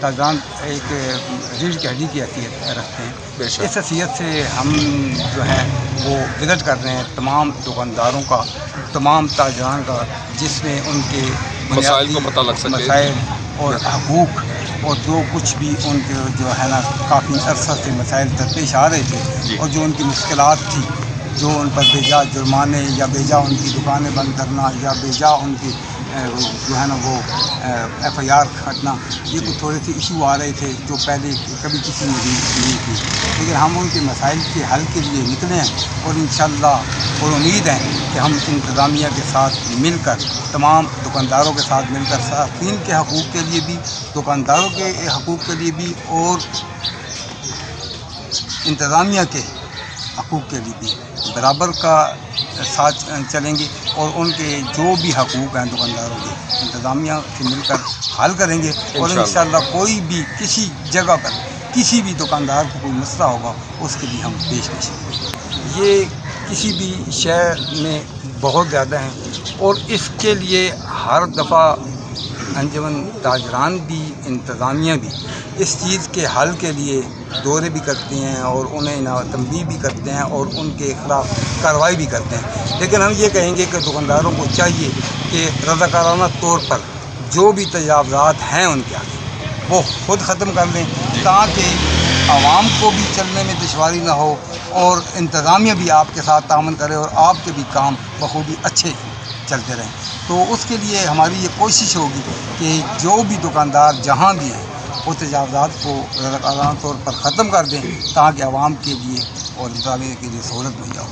تاجران ایک ریڑھ کی ہڈی کی حیثیت رکھتے ہیں، اس حیثیت سے ہم جو ہے وہ وزٹ کر رہے ہیں تمام دکانداروں کا، تمام تاجران کا، جس میں ان کے مسائل کو پتہ لگ سکے، مسائل اور حقوق اور جو کچھ بھی ان کے جو ہے نا کافی عرصہ سے مسائل درپیش آ رہے تھے اور جو ان کی مشکلات تھی، جو ان پر بے جا جرمانے یا بے جا ان کی دکانیں بند کرنا یا بے جا ان کی جو ہے نا وہ ایف آئی آر کھٹنا، یہ کچھ تھوڑے سے ایشو آ رہے تھے جو پہلے کبھی کسی نے بھی نہیں تھی، لیکن ہم ان کے مسائل کے حل کے لیے نکلے ہیں اور انشاءاللہ اور امید ہے کہ ہم انتظامیہ کے ساتھ مل کر، تمام دکانداروں کے ساتھ مل کر صارفین کے حقوق کے لیے بھی، دکانداروں کے حقوق کے لیے بھی اور انتظامیہ کے حقوق کے لیے بھی برابر کا ساتھ چلیں گے اور ان کے جو بھی حقوق ہیں دکانداروں کے انتظامیہ سے مل کر حل کریں گے اور انشاءاللہ کوئی بھی کسی جگہ پر کسی بھی دکاندار کو کوئی مسئلہ ہوگا اس کے لیے ہم پیش کریں گے۔ یہ کسی بھی شہر میں بہت زیادہ ہیں اور اس کے لیے ہر دفعہ انجمن تاجران بھی، انتظامیہ بھی اس چیز کے حل کے لیے دورے بھی کرتے ہیں اور انہیں تنبیہ بھی کرتے ہیں اور ان کے خلاف کارروائی بھی کرتے ہیں، لیکن ہم یہ کہیں گے کہ دکانداروں کو چاہیے کہ رضاکارانہ طور پر جو بھی تجاوزات ہیں ان کے آگے وہ خود ختم کر دیں تاکہ عوام کو بھی چلنے میں دشواری نہ ہو اور انتظامیہ بھی آپ کے ساتھ تعاون کرے اور آپ کے بھی کام بخوبی اچھے چلتے رہیں۔ تو اس کے لیے ہماری یہ کوشش ہوگی کہ جو بھی دکاندار جہاں بھی ہیں وہ تجاوزات کو رضاکارانہ طور پر ختم کر دیں تاکہ عوام کے لیے اور انتظامیہ کے لیے سہولت مہیا ہو۔